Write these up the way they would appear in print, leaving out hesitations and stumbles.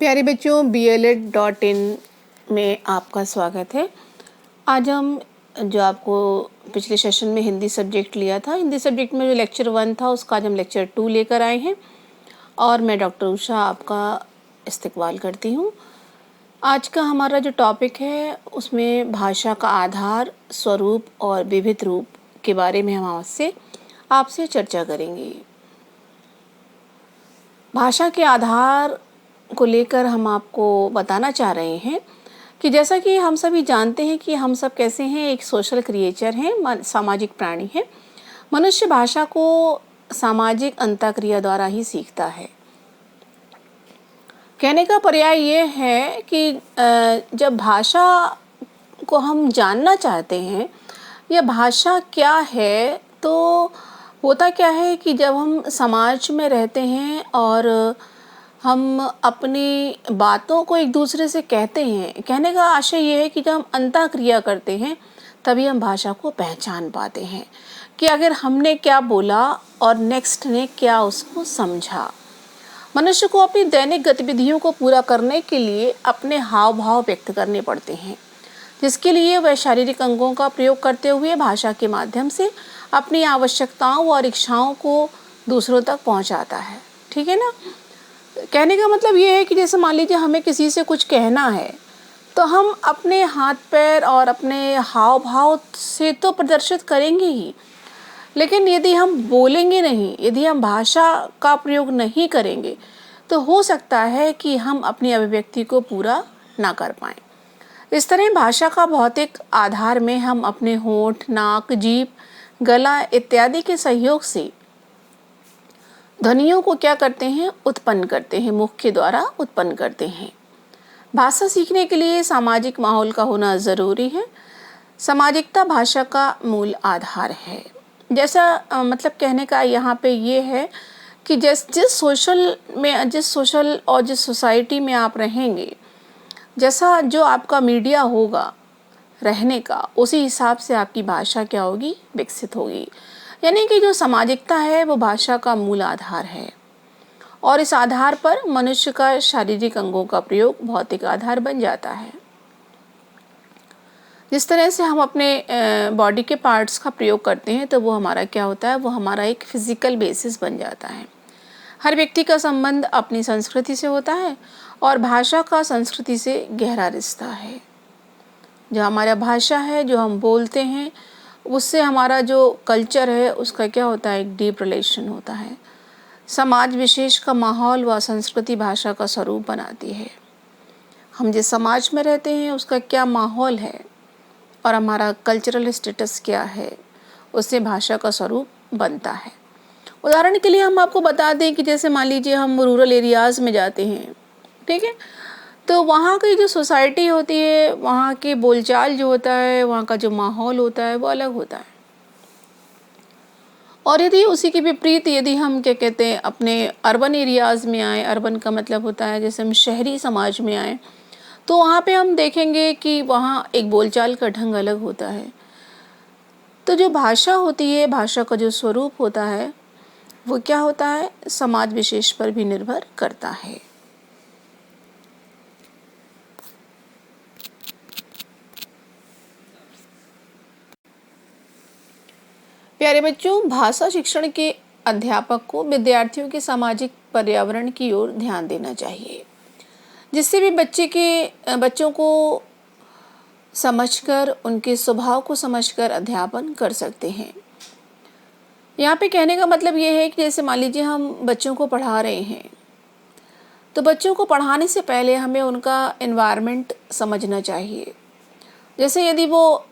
प्यारे बच्चों, BLED.in में आपका स्वागत है। आज हम जो आपको पिछले सेशन में हिंदी सब्जेक्ट लिया था, हिंदी सब्जेक्ट में जो लेक्चर 1 था उसका आज हम लेक्चर 2 लेकर आए हैं और मैं डॉक्टर उषा आपका इस्तकबाल करती हूँ। आज का हमारा जो टॉपिक है उसमें भाषा का आधार, स्वरूप और विविध रूप के बारे में हम आपसे चर्चा करेंगे। भाषा के आधार को लेकर हम आपको बताना चाह रहे हैं कि जैसा कि हम सभी जानते हैं कि हम सब कैसे हैं, एक सोशल क्रिएचर हैं, सामाजिक प्राणी हैं। मनुष्य भाषा को सामाजिक अंतःक्रिया द्वारा ही सीखता है। कहने का पर्याय ये है कि जब भाषा को हम जानना चाहते हैं या भाषा क्या है, तो होता क्या है कि जब हम समाज में रहते हैं और हम अपनी बातों को एक दूसरे से कहते हैं, कहने का आशय ये है कि जब हम अंतःक्रिया करते हैं तभी हम भाषा को पहचान पाते हैं कि अगर हमने क्या बोला और नेक्स्ट ने क्या उसको समझा। मनुष्य को अपनी दैनिक गतिविधियों को पूरा करने के लिए अपने हाव भाव व्यक्त करने पड़ते हैं, जिसके लिए वह शारीरिक अंगों का प्रयोग करते हुए भाषा के माध्यम से अपनी आवश्यकताओं और इच्छाओं को दूसरों तक पहुंचाता है। ठीक है ना। कहने का मतलब ये है कि जैसे मान लीजिए हमें किसी से कुछ कहना है तो हम अपने हाथ पैर और अपने हाव भाव से तो प्रदर्शित करेंगे ही, लेकिन यदि हम बोलेंगे नहीं, यदि हम भाषा का प्रयोग नहीं करेंगे तो हो सकता है कि हम अपनी अभिव्यक्ति को पूरा ना कर पाएं। इस तरह भाषा का भौतिक आधार में हम अपने होंठ, नाक, जीभ, गला इत्यादि के सहयोग से ध्वनियों को क्या करते हैं, उत्पन्न करते हैं, मुख के द्वारा उत्पन्न करते हैं। भाषा सीखने के लिए सामाजिक माहौल का होना ज़रूरी है। सामाजिकता भाषा का मूल आधार है। जैसा मतलब कहने का यहाँ पे ये है कि जिस सोशल और जिस सोसाइटी में आप रहेंगे, जैसा जो आपका मीडिया होगा रहने का, उसी हिसाब से आपकी भाषा क्या होगी, विकसित होगी। यानी कि जो सामाजिकता है वो भाषा का मूल आधार है और इस आधार पर मनुष्य का शारीरिक अंगों का प्रयोग भौतिक आधार बन जाता है। जिस तरह से हम अपने बॉडी के पार्ट्स का प्रयोग करते हैं तो वो हमारा क्या होता है, वो हमारा एक फिजिकल बेसिस बन जाता है। हर व्यक्ति का संबंध अपनी संस्कृति से होता है और भाषा का संस्कृति से गहरा रिश्ता है। जो हमारा भाषा है, जो हम बोलते हैं, उससे हमारा जो कल्चर है उसका क्या होता है, एक डीप रिलेशन होता है। समाज विशेष का माहौल व संस्कृति भाषा का स्वरूप बनाती है। हम जिस समाज में रहते हैं उसका क्या माहौल है और हमारा कल्चरल स्टेटस क्या है, उससे भाषा का स्वरूप बनता है। उदाहरण के लिए हम आपको बता दें कि जैसे मान लीजिए हम रूरल एरियाज़ में जाते हैं, ठीक है, तो वहाँ की जो सोसाइटी होती है, वहाँ की बोलचाल जो होता है, वहाँ का जो माहौल होता है वो अलग होता है। और यदि उसी के विपरीत यदि हम क्या कहते हैं अपने अर्बन एरियाज़ में आए, अर्बन का मतलब होता है जैसे हम शहरी समाज में आए, तो वहाँ पे हम देखेंगे कि वहाँ एक बोलचाल का ढंग अलग होता है। तो जो भाषा होती है, भाषा का जो स्वरूप होता है वो क्या होता है, समाज विशेष पर भी निर्भर करता है। प्यारे बच्चों, भाषा शिक्षण के अध्यापक को विद्यार्थियों के सामाजिक पर्यावरण की ओर ध्यान देना चाहिए, जिससे भी बच्चों को समझकर, उनके स्वभाव को समझकर अध्यापन कर सकते हैं। यहाँ पे कहने का मतलब ये है कि जैसे मान लीजिए हम बच्चों को पढ़ा रहे हैं, तो बच्चों को पढ़ाने से पहले हमें उनका एनवायरनमेंट समझना चाहिए। जैसे यदि वो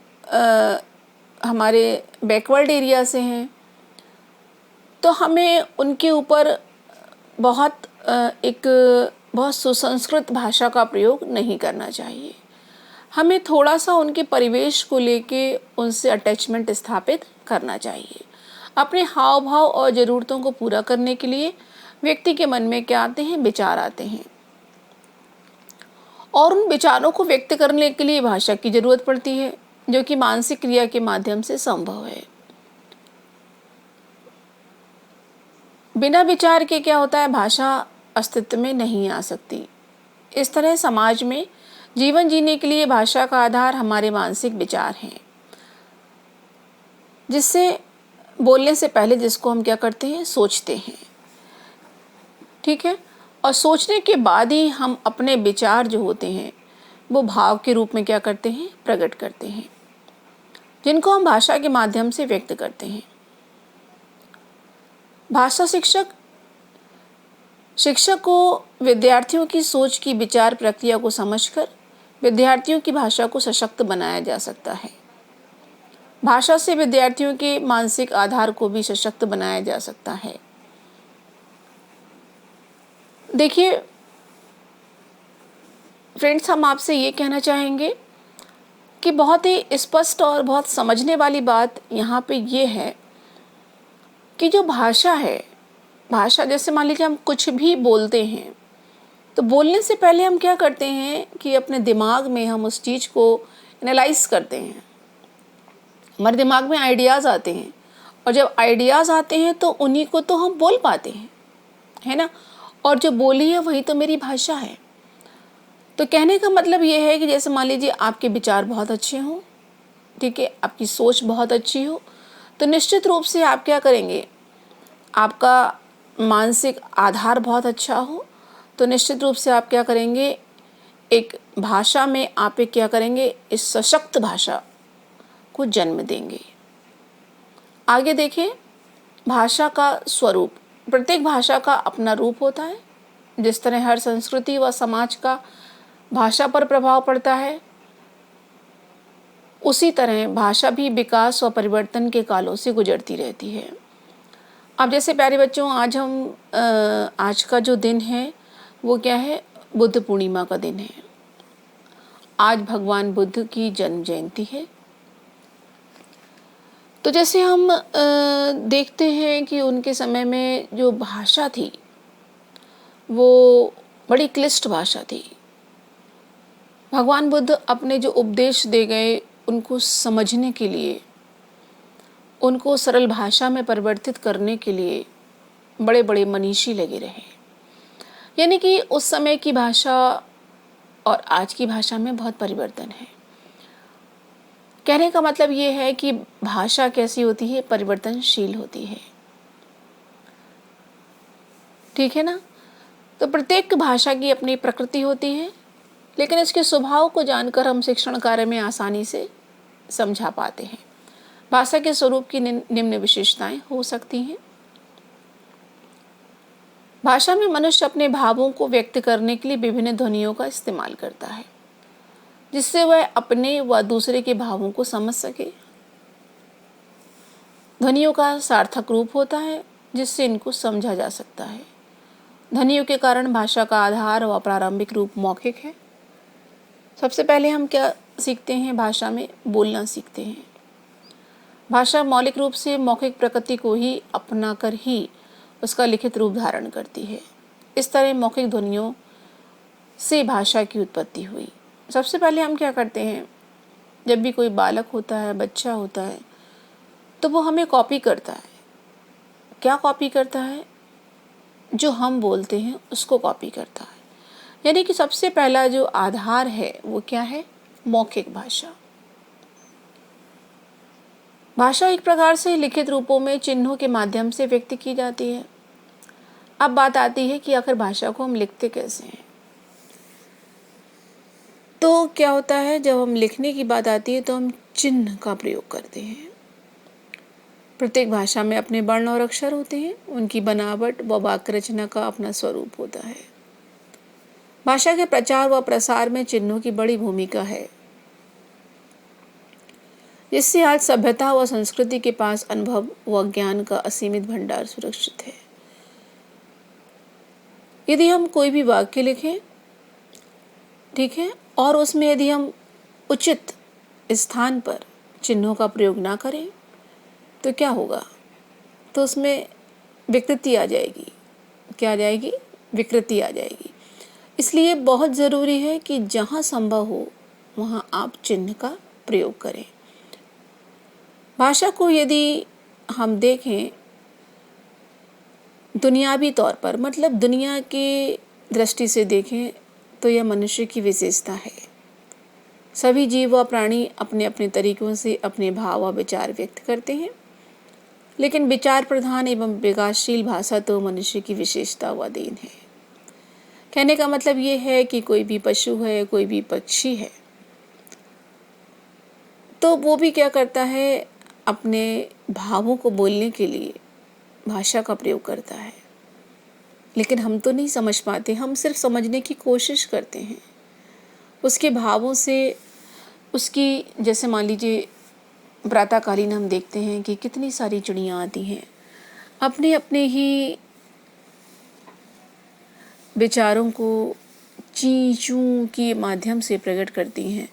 हमारे बैकवर्ड एरिया से हैं तो हमें उनके ऊपर बहुत सुसंस्कृत भाषा का प्रयोग नहीं करना चाहिए। हमें थोड़ा सा उनके परिवेश को लेके उनसे अटैचमेंट स्थापित करना चाहिए। अपने हाव भाव और ज़रूरतों को पूरा करने के लिए व्यक्ति के मन में क्या आते हैं, विचार आते हैं, और उन विचारों को व्यक्त करने के लिए भाषा की ज़रूरत पड़ती है, जो कि मानसिक क्रिया के माध्यम से संभव है। बिना विचार के क्या होता है, भाषा अस्तित्व में नहीं आ सकती। इस तरह समाज में जीवन जीने के लिए भाषा का आधार हमारे मानसिक विचार हैं, जिससे बोलने से पहले जिसको हम क्या करते हैं, सोचते हैं। ठीक है, और सोचने के बाद ही हम अपने विचार जो होते हैं वो भाव के रूप में क्या करते हैं, प्रकट करते हैं, जिनको हम भाषा के माध्यम से व्यक्त करते हैं। भाषा शिक्षक को विद्यार्थियों की सोच की विचार प्रक्रिया को समझकर विद्यार्थियों की भाषा को सशक्त बनाया जा सकता है। भाषा से विद्यार्थियों के मानसिक आधार को भी सशक्त बनाया जा सकता है। देखिए फ्रेंड्स, हम आपसे ये कहना चाहेंगे कि बहुत ही स्पष्ट और बहुत समझने वाली बात यहाँ पे ये है कि जो भाषा है, भाषा जैसे मान लीजिए हम कुछ भी बोलते हैं तो बोलने से पहले हम क्या करते हैं कि अपने दिमाग में हम उस चीज़ को एनालाइज करते हैं। हमारे दिमाग में आइडियाज़ आते हैं और जब आइडियाज़ आते हैं तो उन्हीं को तो हम बोल पाते हैं, है ना। और जो बोली है वही तो मेरी भाषा है। तो कहने का मतलब ये है कि जैसे मान लीजिए आपके विचार बहुत अच्छे हों, ठीक है, आपकी सोच बहुत अच्छी हो, तो निश्चित रूप से आप क्या करेंगे, आपका मानसिक आधार बहुत अच्छा हो तो निश्चित रूप से आप क्या करेंगे, एक भाषा में आप एक क्या करेंगे, इस सशक्त भाषा को जन्म देंगे। आगे देखिए, भाषा का स्वरूप। प्रत्येक भाषा का अपना रूप होता है। जिस तरह हर संस्कृति व समाज का भाषा पर प्रभाव पड़ता है, उसी तरह भाषा भी विकास व परिवर्तन के कालों से गुजरती रहती है। अब जैसे प्यारे बच्चों, आज का जो दिन है वो क्या है, बुद्ध पूर्णिमा का दिन है। आज भगवान बुद्ध की जन्म जयंती है। तो जैसे हम देखते हैं कि उनके समय में जो भाषा थी वो बड़ी क्लिष्ट भाषा थी। भगवान बुद्ध अपने जो उपदेश दे गए उनको समझने के लिए, उनको सरल भाषा में परिवर्तित करने के लिए बड़े बड़े मनीषी लगे रहे। यानी कि उस समय की भाषा और आज की भाषा में बहुत परिवर्तन है। कहने का मतलब ये है कि भाषा कैसी होती है, परिवर्तनशील होती है। ठीक है ना। तो प्रत्येक भाषा की अपनी प्रकृति होती है, लेकिन इसके स्वभाव को जानकर हम शिक्षण कार्य में आसानी से समझा पाते हैं। भाषा के स्वरूप की निम्न विशेषताएं हो सकती हैं। भाषा में मनुष्य अपने भावों को व्यक्त करने के लिए विभिन्न ध्वनियों का इस्तेमाल करता है, जिससे वह अपने व दूसरे के भावों को समझ सके। ध्वनियों का सार्थक रूप होता है जिससे इनको समझा जा सकता है। ध्वनियों के कारण भाषा का आधार व प्रारंभिक रूप मौखिक है। सबसे पहले हम क्या सीखते हैं, भाषा में बोलना सीखते हैं। भाषा मौलिक रूप से मौखिक प्रकृति को ही अपना कर ही उसका लिखित रूप धारण करती है। इस तरह मौखिक ध्वनियों से भाषा की उत्पत्ति हुई। सबसे पहले हम क्या करते हैं, जब भी कोई बालक होता है, बच्चा होता है, तो वो हमें कॉपी करता है। क्या कॉपी करता है, जो हम बोलते हैं उसको कॉपी करता है। यानी कि सबसे पहला जो आधार है वो क्या है, मौखिक भाषा। भाषा एक प्रकार से लिखित रूपों में चिन्हों के माध्यम से व्यक्त की जाती है। अब बात आती है कि आखिर भाषा को हम लिखते कैसे हैं। तो क्या होता है, जब हम लिखने की बात आती है तो हम चिन्ह का प्रयोग करते हैं। प्रत्येक भाषा में अपने वर्ण और अक्षर होते हैं। उनकी बनावट व वाक्य रचना का अपना स्वरूप होता है। भाषा के प्रचार व प्रसार में चिन्हों की बड़ी भूमिका है, जिससे आज सभ्यता व संस्कृति के पास अनुभव व ज्ञान का असीमित भंडार सुरक्षित है। यदि हम कोई भी वाक्य लिखें, ठीक है, और उसमें यदि हम उचित स्थान पर चिन्हों का प्रयोग ना करें तो क्या होगा, तो उसमें विकृति आ जाएगी। क्या आ जाएगी, विकृति आ जाएगी। इसलिए बहुत ज़रूरी है कि जहाँ संभव हो वहाँ आप चिन्ह का प्रयोग करें। भाषा को यदि हम देखें दुनियावी तौर पर, मतलब दुनिया की दृष्टि से देखें तो यह मनुष्य की विशेषता है। सभी जीव व प्राणी अपने अपने तरीकों से अपने भाव व विचार व्यक्त करते हैं, लेकिन विचार प्रधान एवं विकासशील भाषा तो मनुष्य की विशेषता व देन है। कहने का मतलब ये है कि कोई भी पशु है, कोई भी पक्षी है, तो वो भी क्या करता है, अपने भावों को बोलने के लिए भाषा का प्रयोग करता है। लेकिन हम तो नहीं समझ पाते, हम सिर्फ समझने की कोशिश करते हैं उसके भावों से। उसकी जैसे मान लीजिए प्रातःकालीन हम देखते हैं कि कितनी सारी चिड़ियाँ आती हैं, अपने अपने ही विचारों को ची चू के माध्यम से प्रकट करती हैं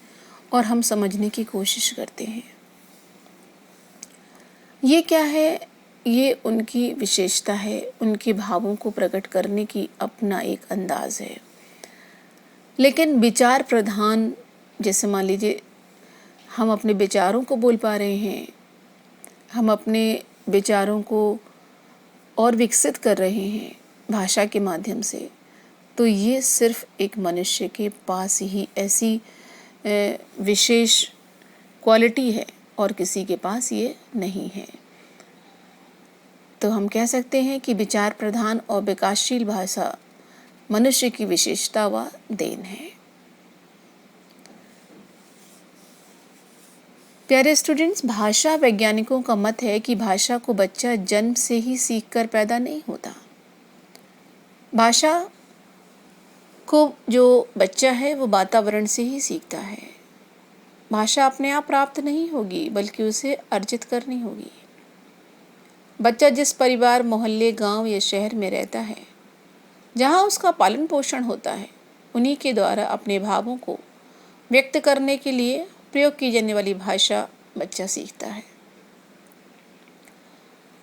और हम समझने की कोशिश करते हैं। ये क्या है? ये उनकी विशेषता है, उनके भावों को प्रकट करने की अपना एक अंदाज है। लेकिन विचार प्रधान, जैसे मान लीजिए हम अपने विचारों को बोल पा रहे हैं, हम अपने विचारों को और विकसित कर रहे हैं भाषा के माध्यम से, तो ये सिर्फ एक मनुष्य के पास ही ऐसी विशेष क्वालिटी है और किसी के पास ये नहीं है। तो हम कह सकते हैं कि विचार प्रधान और विकासशील भाषा मनुष्य की विशेषता व देन है। प्यारे स्टूडेंट्स, भाषा वैज्ञानिकों का मत है कि भाषा को बच्चा जन्म से ही सीखकर पैदा नहीं होता। भाषा को जो बच्चा है वो वातावरण से ही सीखता है। भाषा अपने आप प्राप्त नहीं होगी, बल्कि उसे अर्जित करनी होगी। बच्चा जिस परिवार, मोहल्ले, गांव या शहर में रहता है, जहां उसका पालन पोषण होता है, उन्हीं के द्वारा अपने भावों को व्यक्त करने के लिए प्रयोग की जाने वाली भाषा बच्चा सीखता है।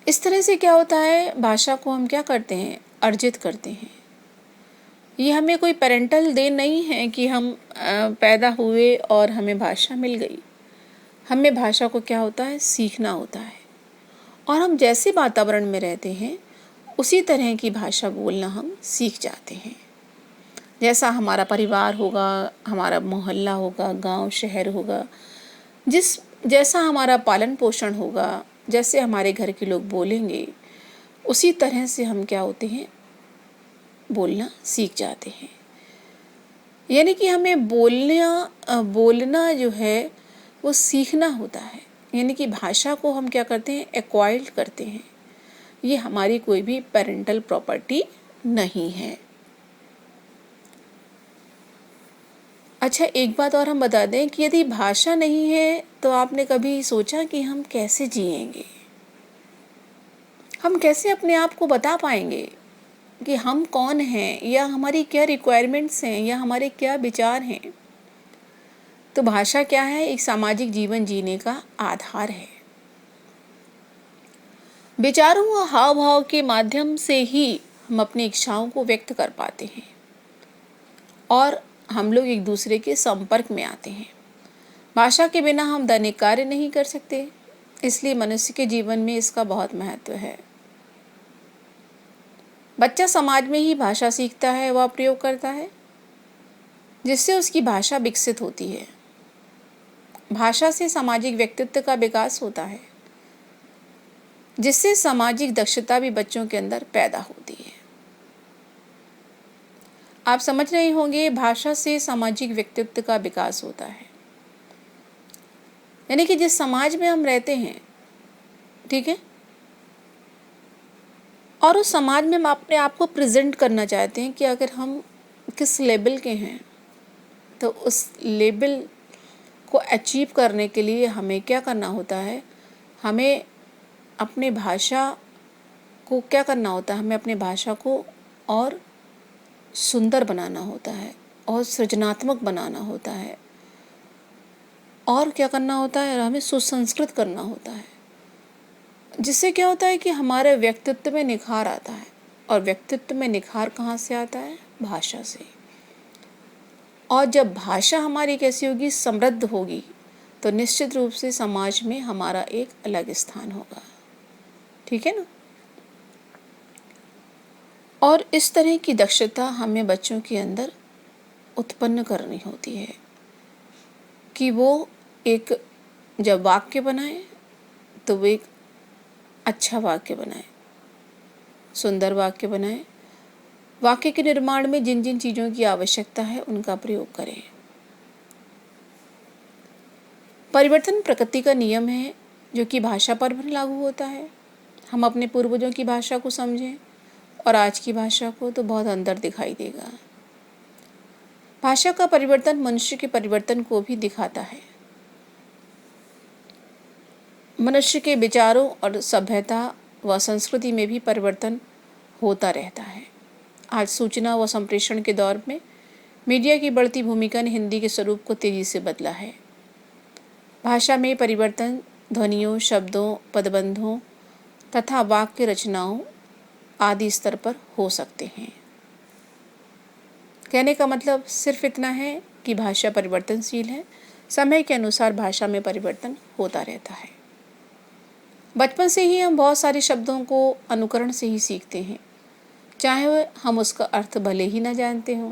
इस तरह से क्या होता है, भाषा को हम क्या करते हैं, अर्जित करते हैं। ये हमें कोई पेरेंटल देन नहीं है कि हम पैदा हुए और हमें भाषा मिल गई। हमें भाषा को क्या होता है, सीखना होता है, और हम जैसे वातावरण में रहते हैं उसी तरह की भाषा बोलना हम सीख जाते हैं। जैसा हमारा परिवार होगा, हमारा मोहल्ला होगा, गांव शहर होगा, जैसा हमारा पालन पोषण होगा, जैसे हमारे घर के लोग बोलेंगे, उसी तरह से हम क्या होते हैं, बोलना सीख जाते हैं। यानी कि हमें बोलना जो है वो सीखना होता है। यानी कि भाषा को हम क्या करते हैं, एक्वायर्ड करते हैं। ये हमारी कोई भी पेरेंटल प्रॉपर्टी नहीं है। अच्छा, एक बात और हम बता दें कि यदि भाषा नहीं है तो आपने कभी सोचा कि हम कैसे जिएंगे? हम कैसे अपने आप को बता पाएंगे कि हम कौन हैं, या हमारी क्या रिक्वायरमेंट्स हैं, या हमारे क्या विचार हैं? तो भाषा क्या है, एक सामाजिक जीवन जीने का आधार है। विचारों व हाव भाव के माध्यम से ही हम अपनी इच्छाओं को व्यक्त कर पाते हैं और हम लोग एक दूसरे के संपर्क में आते हैं। भाषा के बिना हम दैनिक कार्य नहीं कर सकते, इसलिए मनुष्य के जीवन में इसका बहुत महत्व है। बच्चा समाज में ही भाषा सीखता है व प्रयोग करता है, जिससे उसकी भाषा विकसित होती है। भाषा से सामाजिक व्यक्तित्व का विकास होता है, जिससे सामाजिक दक्षता भी बच्चों के अंदर पैदा होती है। आप समझ रहे होंगे, भाषा से सामाजिक व्यक्तित्व का विकास होता है। यानी कि जिस समाज में हम रहते हैं, ठीक है, और उस समाज में हम अपने आप को प्रेजेंट करना चाहते हैं कि अगर हम किस लेवल के हैं, तो उस लेवल को अचीव करने के लिए हमें क्या करना होता है, हमें अपने भाषा को क्या करना होता है, हमें अपने भाषा को और सुंदर बनाना होता है और सृजनात्मक बनाना होता है, और क्या करना होता है, हमें सुसंस्कृत करना होता है, जिससे क्या होता है कि हमारे व्यक्तित्व में निखार आता है। और व्यक्तित्व में निखार कहाँ से आता है, भाषा से। और जब भाषा हमारी कैसी होगी, समृद्ध होगी, तो निश्चित रूप से समाज में हमारा एक अलग स्थान होगा। ठीक है ना। और इस तरह की दक्षता हमें बच्चों के अंदर उत्पन्न करनी होती है कि वो एक जब वाक्य बनाए तो वो एक अच्छा वाक्य बनाए, सुंदर वाक्य बनाए। वाक्य के निर्माण में जिन जिन चीज़ों की आवश्यकता है उनका प्रयोग करें। परिवर्तन प्रकृति का नियम है जो कि भाषा पर भी लागू होता है। हम अपने पूर्वजों की भाषा को समझें और आज की भाषा को तो बहुत अंतर दिखाई देगा। भाषा का परिवर्तन मनुष्य के परिवर्तन को भी दिखाता है। मनुष्य के विचारों और सभ्यता व संस्कृति में भी परिवर्तन होता रहता है। आज सूचना व संप्रेषण के दौर में मीडिया की बढ़ती भूमिका ने हिंदी के स्वरूप को तेजी से बदला है। भाषा में परिवर्तन ध्वनियों, शब्दों, पदबंधों तथा वाक्य रचनाओं आदि स्तर पर हो सकते हैं। कहने का मतलब सिर्फ इतना है कि भाषा परिवर्तनशील है। समय के अनुसार भाषा में परिवर्तन होता रहता है। बचपन से ही हम बहुत सारे शब्दों को अनुकरण से ही सीखते हैं, चाहे हम उसका अर्थ भले ही ना जानते हों।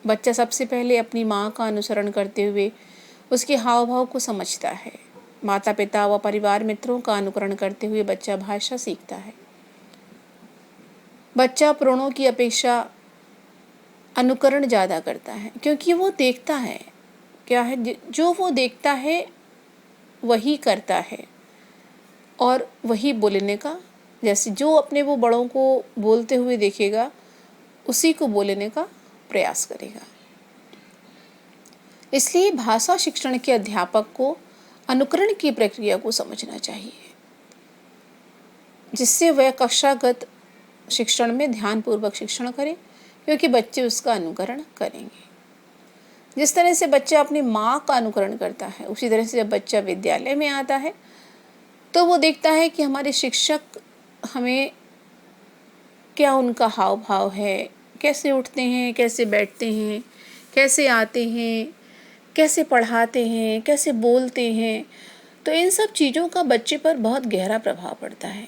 बच्चा सबसे पहले अपनी माँ का अनुसरण करते हुए उसके हाव भाव को समझता है। माता पिता व परिवार मित्रों का अनुकरण करते हुए बच्चा भाषा सीखता है। बच्चा प्राणों की अपेक्षा अनुकरण ज़्यादा करता है, क्योंकि वो देखता है क्या है, जो वो देखता है वही करता है और वही बोलने का, जैसे जो अपने वो बड़ों को बोलते हुए देखेगा उसी को बोलने का प्रयास करेगा। इसलिए भाषा शिक्षण के अध्यापक को अनुकरण की प्रक्रिया को समझना चाहिए, जिससे वह कक्षागत शिक्षण में ध्यानपूर्वक शिक्षण करे, क्योंकि बच्चे उसका अनुकरण करेंगे। जिस तरह से बच्चा अपनी माँ का अनुकरण करता है, उसी तरह से जब बच्चा विद्यालय में आता है तो वो देखता है कि हमारे शिक्षक हमें क्या उनका हाव भाव है, कैसे उठते हैं, कैसे बैठते हैं, कैसे आते हैं, कैसे पढ़ाते हैं, कैसे बोलते हैं। तो इन सब चीज़ों का बच्चे पर बहुत गहरा प्रभाव पड़ता है।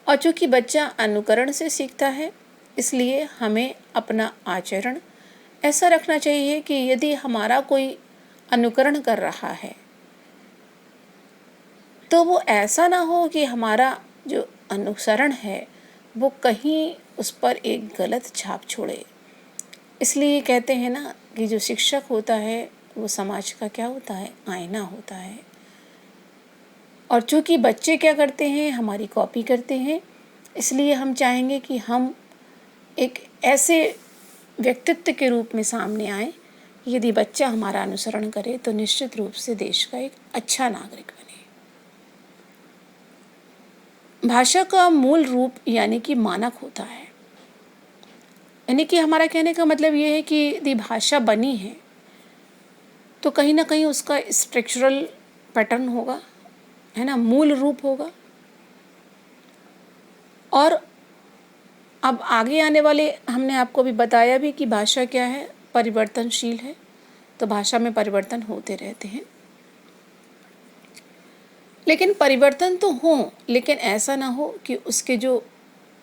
और चूँकि बच्चा अनुकरण से सीखता है, इसलिए हमें अपना आचरण ऐसा रखना चाहिए कि यदि हमारा कोई अनुकरण कर रहा है तो वो ऐसा ना हो कि हमारा जो अनुसरण है वो कहीं उस पर एक गलत छाप छोड़े। इसलिए कहते हैं ना कि जो शिक्षक होता है वो समाज का क्या होता है, आईना होता है। और चूँकि बच्चे क्या करते हैं, हमारी कॉपी करते हैं, इसलिए हम चाहेंगे कि हम एक ऐसे व्यक्तित्व के रूप में सामने आए, यदि बच्चा हमारा अनुसरण करे तो निश्चित रूप से देश का एक अच्छा नागरिक बने। भाषा का मूल रूप यानी कि मानक होता है। यानी कि हमारा कहने का मतलब ये है कि यदि भाषा बनी है तो कहीं ना कहीं उसका स्ट्रक्चरल पैटर्न होगा, है ना, मूल रूप होगा। और अब आगे आने वाले हमने आपको भी बताया भी कि भाषा क्या है, परिवर्तनशील है। तो भाषा में परिवर्तन होते रहते हैं, लेकिन परिवर्तन तो हो, लेकिन ऐसा ना हो कि उसके जो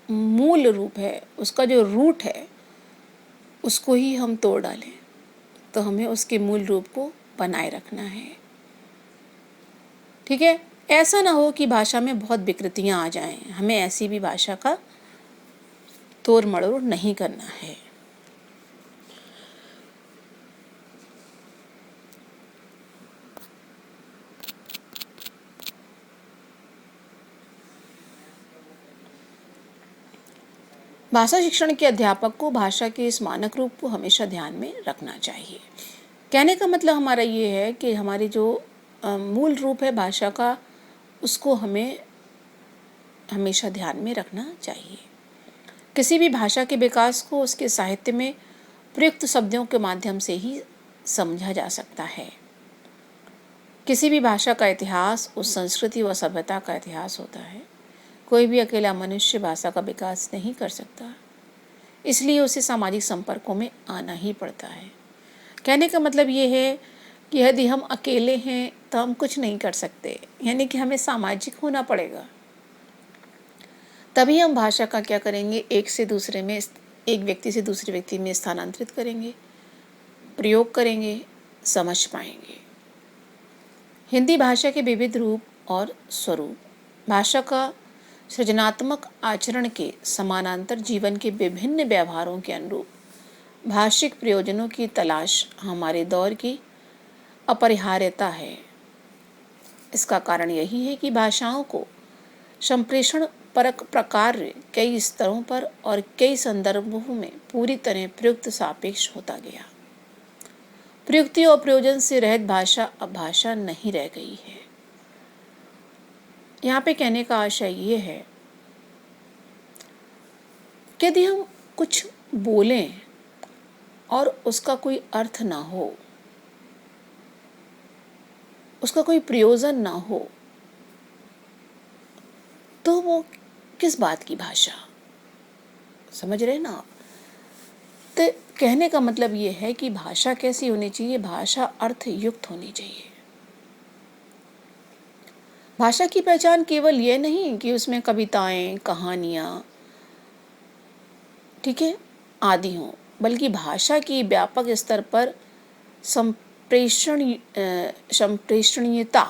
मूल रूप है, उसका जो रूट है, उसको ही हम तोड़ डालें। तो हमें उसके मूल रूप को बनाए रखना है। ठीक है, ऐसा ना हो कि भाषा में बहुत विकृतियाँ आ जाएं। हमें ऐसी भी भाषा का तोड़ मड़ोड़ नहीं करना है। भाषा शिक्षण के अध्यापक को भाषा के इस मानक रूप को हमेशा ध्यान में रखना चाहिए। कहने का मतलब हमारा ये है कि हमारी जो मूल रूप है भाषा का, उसको हमें हमेशा ध्यान में रखना चाहिए। किसी भी भाषा के विकास को उसके साहित्य में प्रयुक्त शब्दों के माध्यम से ही समझा जा सकता है। किसी भी भाषा का इतिहास उस संस्कृति व सभ्यता का इतिहास होता है। कोई भी अकेला मनुष्य भाषा का विकास नहीं कर सकता, इसलिए उसे सामाजिक संपर्कों में आना ही पड़ता है। कहने का मतलब ये है कि यदि हम अकेले हैं तो हम कुछ नहीं कर सकते, यानी कि हमें सामाजिक होना पड़ेगा। तभी हम भाषा का क्या करेंगे, एक से दूसरे में, एक व्यक्ति से दूसरे व्यक्ति में स्थानांतरित करेंगे। प्रयोग करेंगे समझ पाएंगे। हिंदी भाषा के विविध रूप और स्वरूप। भाषा का सृजनात्मक आचरण के समानांतर जीवन के विभिन्न व्यवहारों के अनुरूप भाषिक प्रयोजनों की तलाश हमारे दौर की अपरिहार्यता है। इसका कारण यही है कि भाषाओं को संप्रेषण परक प्रकार्य कई स्तरों पर और कई संदर्भों में पूरी तरह प्रयुक्त सापेक्ष होता गया। प्रयुक्ति और प्रयोजन से रहित भाषा अब भाषा नहीं रह गई है। यहाँ पे कहने का आशय ये है कि यदि हम कुछ बोलें और उसका कोई अर्थ ना हो, उसका कोई प्रयोजन ना हो, तो वो किस बात की भाषा? समझ रहे ना आप? तो कहने का मतलब ये है कि भाषा कैसी होनी चाहिए? भाषा अर्थ युक्त होनी चाहिए। भाषा की पहचान केवल ये नहीं कि उसमें कविताएं, कहानियाँ, ठीक है, आदि हों, बल्कि भाषा की व्यापक स्तर पर संप्रेषणीयता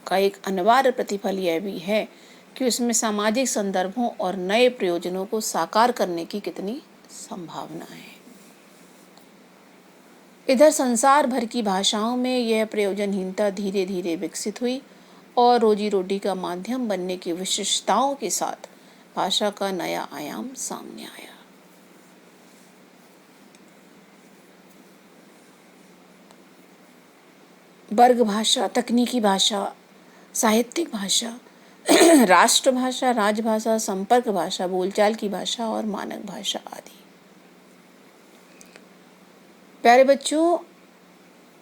का एक अनिवार्य प्रतिफल यह भी है कि उसमें सामाजिक संदर्भों और नए प्रयोजनों को साकार करने की कितनी संभावना है। इधर संसार भर की भाषाओं में यह प्रयोजनहीनता धीरे धीरे विकसित हुई और रोजी रोटी का माध्यम बनने की विशिष्टताओं के साथ भाषा का नया आयाम सामने आया। वर्ग भाषा, तकनीकी भाषा, साहित्यिक भाषा, राष्ट्रभाषा, राजभाषा, संपर्क भाषा, बोलचाल की भाषा और मानक भाषा आदि। प्यारे बच्चों,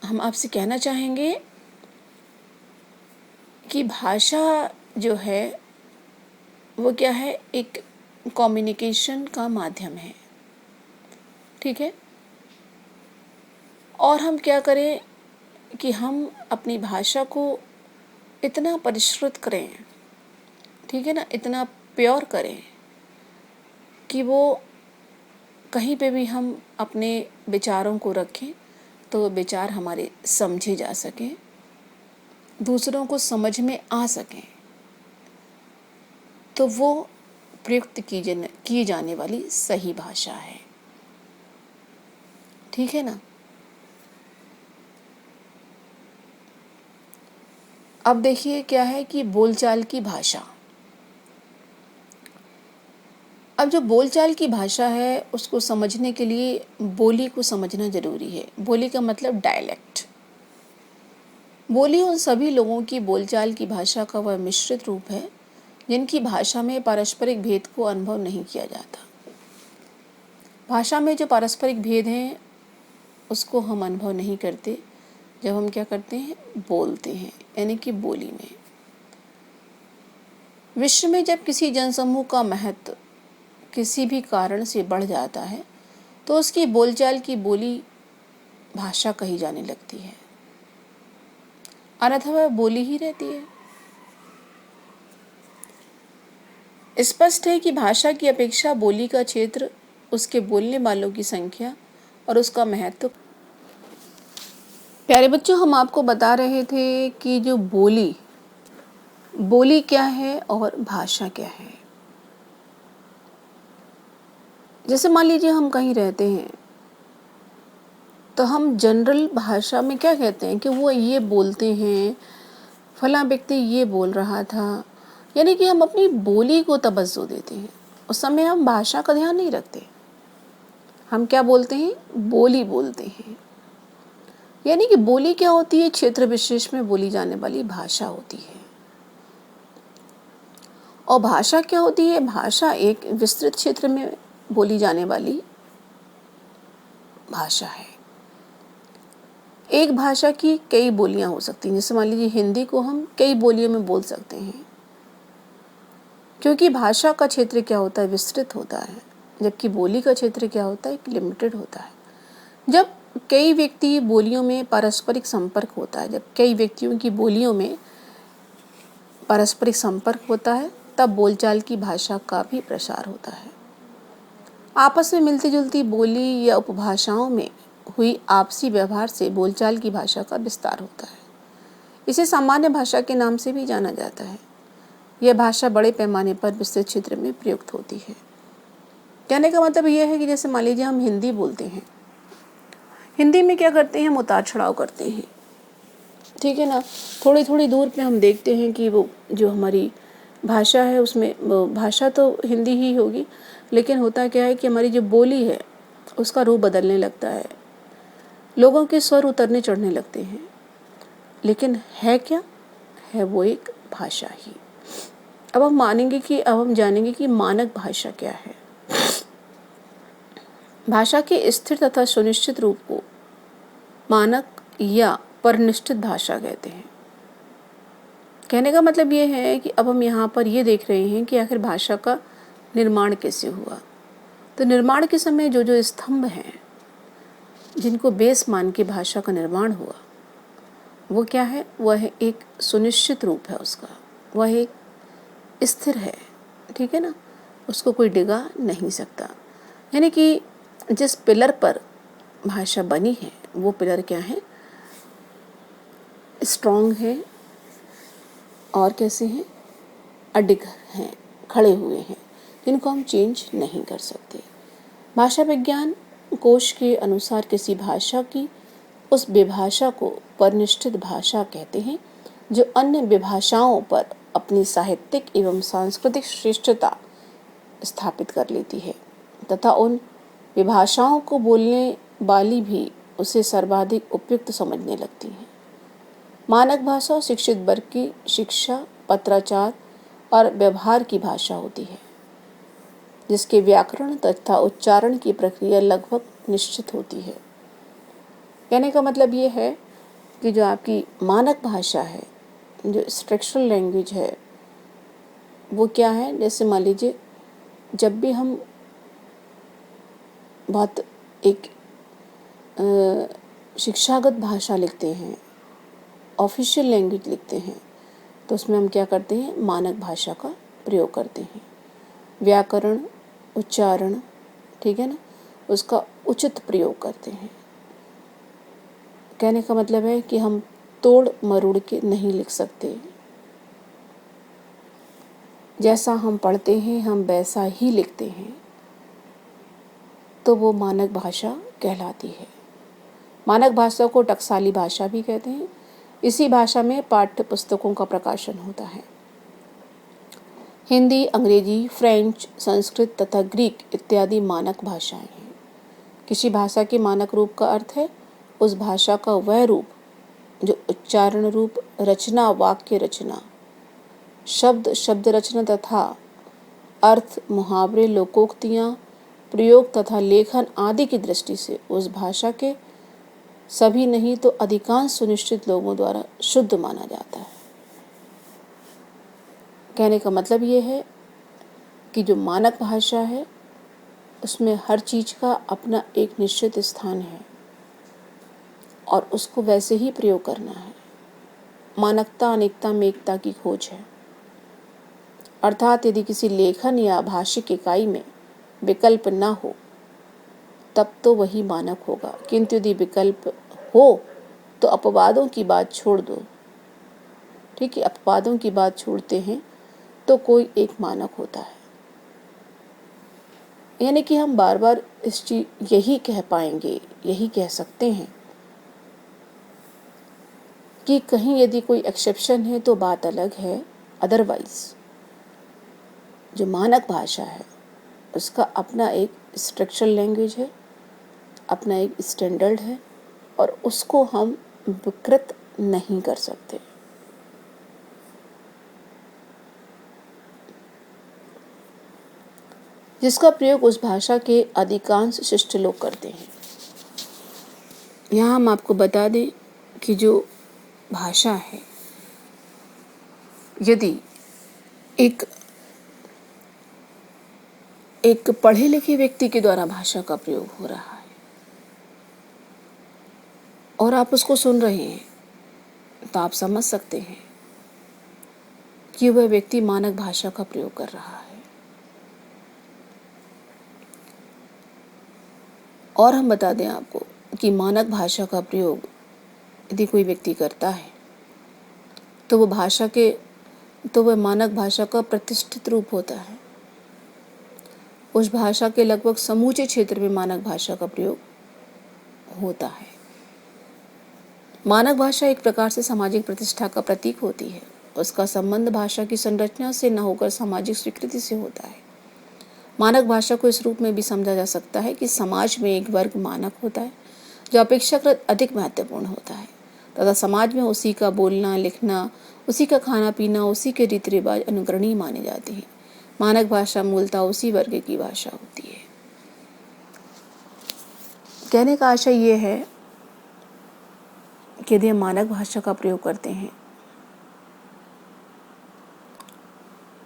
हम आपसे कहना चाहेंगे कि भाषा जो है वो क्या है? एक कम्युनिकेशन का माध्यम है, ठीक है। और हम क्या करें कि हम अपनी भाषा को इतना परिष्कृत करें, ठीक है ना, इतना प्योर करें कि वो कहीं पे भी हम अपने विचारों को रखें तो वो विचार हमारे समझे जा सकें, दूसरों को समझ में आ सकें, तो वो प्रयुक्त की जाने वाली सही भाषा है, ठीक है ना। अब देखिए क्या है कि बोलचाल की भाषा। अब जो बोलचाल की भाषा है उसको समझने के लिए बोली को समझना जरूरी है। बोली का मतलब डायलेक्ट। बोली उन सभी लोगों की बोलचाल की भाषा का वह मिश्रित रूप है जिनकी भाषा में पारस्परिक भेद को अनुभव नहीं किया जाता। भाषा में जो पारस्परिक भेद हैं उसको हम अनुभव नहीं करते जब हम क्या करते हैं? बोलते हैं, यानी कि बोली में। विश्व में जब किसी जनसमूह का महत्व किसी भी कारण से बढ़ जाता है तो उसकी बोलचाल की बोली भाषा कही जाने लगती है, अन्यथा वह बोली ही रहती है। स्पष्ट है कि भाषा की अपेक्षा बोली का क्षेत्र, उसके बोलने वालों की संख्या और उसका महत्व। प्यारे बच्चों, हम आपको बता रहे थे कि जो बोली क्या है और भाषा क्या है। जैसे मान लीजिए हम कहीं रहते हैं तो हम जनरल भाषा में क्या कहते हैं कि वो ये बोलते हैं, फला व्यक्ति ये बोल रहा था, यानी कि हम अपनी बोली को तवज्जो देते हैं। उस समय हम भाषा का ध्यान नहीं रखते, हम क्या बोलते हैं? बोली बोलते हैं। यानी कि बोली क्या होती है? क्षेत्र विशेष में बोली जाने वाली भाषा होती है। और भाषा क्या होती है? भाषा एक विस्तृत क्षेत्र में बोली जाने वाली भाषा है। एक भाषा की कई बोलियां हो सकती हैं। जैसे मान लीजिए हिंदी को हम कई बोलियों में बोल सकते हैं, क्योंकि भाषा का क्षेत्र क्या होता है? विस्तृत होता है, जबकि बोली का क्षेत्र क्या होता है? लिमिटेड होता है। जब कई व्यक्ति बोलियों में पारस्परिक संपर्क होता है, जब कई व्यक्तियों की बोलियों में पारस्परिक संपर्क होता है, तब बोलचाल की भाषा का भी प्रसार होता है। आपस में मिलती जुलती बोली या उपभाषाओं में हुई आपसी व्यवहार से बोलचाल की भाषा का विस्तार होता है। इसे सामान्य भाषा के नाम से भी जाना जाता है। यह भाषा बड़े पैमाने पर विस्तृत क्षेत्र में प्रयुक्त होती है। कहने का मतलब यह है कि जैसे मान लीजिए हम हिंदी बोलते हैं, हिंदी में क्या करते हैं, हम उतार चढ़ाव करते हैं, ठीक है ना। थोड़ी थोड़ी दूर पे हम देखते हैं कि वो जो हमारी भाषा है उसमें, भाषा तो हिंदी ही होगी, लेकिन होता क्या है कि हमारी जो बोली है उसका रूप बदलने लगता है, लोगों के स्वर उतरने चढ़ने लगते हैं। लेकिन है क्या, है वो एक भाषा ही। अब हम जानेंगे कि मानक भाषा क्या है। भाषा के स्थिर तथा सुनिश्चित रूप को मानक या परनिष्ठित भाषा कहते हैं। कहने का मतलब ये है कि अब हम यहाँ पर ये देख रहे हैं कि आखिर भाषा का निर्माण कैसे हुआ। तो निर्माण के समय जो जो स्तंभ हैं, जिनको बेस मान के भाषा का निर्माण हुआ, वो क्या है, वह है एक सुनिश्चित रूप है उसका, वह एक स्थिर है, ठीक है ना, उसको कोई डिगा नहीं सकता। यानी कि जिस पिलर पर भाषा बनी है वो पिलर क्या है, स्ट्रॉन्ग है और कैसे हैं, अडिग हैं, खड़े हुए हैं, जिनको हम चेंज नहीं कर सकते। भाषा विज्ञान कोश के अनुसार किसी भाषा की उस विभाषा को परनिष्ठित भाषा कहते हैं जो अन्य विभाषाओं पर अपनी साहित्यिक एवं सांस्कृतिक श्रेष्ठता स्थापित कर लेती है तथा उन विभाषाओं को बोलने वाली भी उसे सर्वाधिक उपयुक्त समझने लगती हैं। मानक भाषा शिक्षित वर्ग की शिक्षा, पत्राचार और व्यवहार की भाषा होती है, जिसके व्याकरण तथा उच्चारण की प्रक्रिया लगभग निश्चित होती है। कहने का मतलब ये है कि जो आपकी मानक भाषा है, जो स्ट्रक्चरल लैंग्वेज है, वो क्या है, जैसे मान लीजिए जब भी हम बहुत एक शिक्षागत भाषा लिखते हैं, ऑफिशियल लैंग्वेज लिखते हैं, तो उसमें हम क्या करते हैं, मानक भाषा का प्रयोग करते हैं। व्याकरण, उच्चारण, ठीक है ना, उसका उचित प्रयोग करते हैं। कहने का मतलब है कि हम तोड़ मरोड़ के नहीं लिख सकते, जैसा हम पढ़ते हैं हम वैसा ही लिखते हैं, तो वो मानक भाषा कहलाती है। मानक भाषा को टकसाली भाषा भी कहते हैं। इसी भाषा में पाठ्य पुस्तकों का प्रकाशन होता है। हिंदी, अंग्रेजी, फ्रेंच, संस्कृत तथा ग्रीक इत्यादि मानक भाषाएं हैं। किसी भाषा के मानक रूप का अर्थ है उस भाषा का वह रूप जो उच्चारण रूप, रचना, वाक्य रचना, शब्द रचना तथा अर्थ, मुहावरे, लोकोक्तियाँ, प्रयोग तथा लेखन आदि की दृष्टि से उस भाषा के सभी नहीं तो अधिकांश सुनिश्चित लोगों द्वारा शुद्ध माना जाता है। कहने का मतलब ये है कि जो मानक भाषा है उसमें हर चीज़ का अपना एक निश्चित स्थान है और उसको वैसे ही प्रयोग करना है। मानकता अनेकता में एकता की खोज है। अर्थात यदि किसी लेखन या भाषिक इकाई में विकल्प न हो तब तो वही मानक होगा, किंतु यदि विकल्प हो तो अपवादों की बात छोड़ दो, ठीक है, अपवादों की बात छोड़ते हैं तो कोई एक मानक होता है। यानी कि हम बार बार इस चीज यही कह पाएंगे, यही कह सकते हैं कि कहीं यदि कोई एक्सेप्शन है तो बात अलग है, अदरवाइज जो मानक भाषा है उसका अपना एक स्ट्रक्चरल लैंग्वेज है, अपना एक स्टैंडर्ड है और उसको हम विकृत नहीं कर सकते। जिसका प्रयोग उस भाषा के अधिकांश शिष्ट लोग करते हैं। यहाँ हम आपको बता दें कि जो भाषा है, यदि एक पढ़े लिखे व्यक्ति के द्वारा भाषा का प्रयोग हो रहा है और आप उसको सुन रहे हैं तो आप समझ सकते हैं कि वह व्यक्ति मानक भाषा का प्रयोग कर रहा है। और हम बता दें आपको, कि मानक भाषा का प्रयोग यदि कोई व्यक्ति करता है तो वह मानक भाषा का प्रतिष्ठित रूप होता है। उस भाषा के लगभग समूचे क्षेत्र में मानक भाषा का प्रयोग होता है। मानक भाषा एक प्रकार से सामाजिक प्रतिष्ठा का प्रतीक होती है। उसका संबंध भाषा की संरचना से न होकर सामाजिक स्वीकृति से होता है। मानक भाषा को इस रूप में भी समझा जा सकता है कि समाज में एक वर्ग मानक होता है जो अपेक्षाकृत अधिक महत्वपूर्ण होता है तथा समाज में उसी का बोलना लिखना, उसी का खाना पीना, उसी के रीति रिवाज अनुकरणीय माने जाते हैं। मानक भाषा मूलतः उसी वर्ग की भाषा होती है। कहने का आशय ये है कि यदि हम मानक भाषा का प्रयोग करते हैं,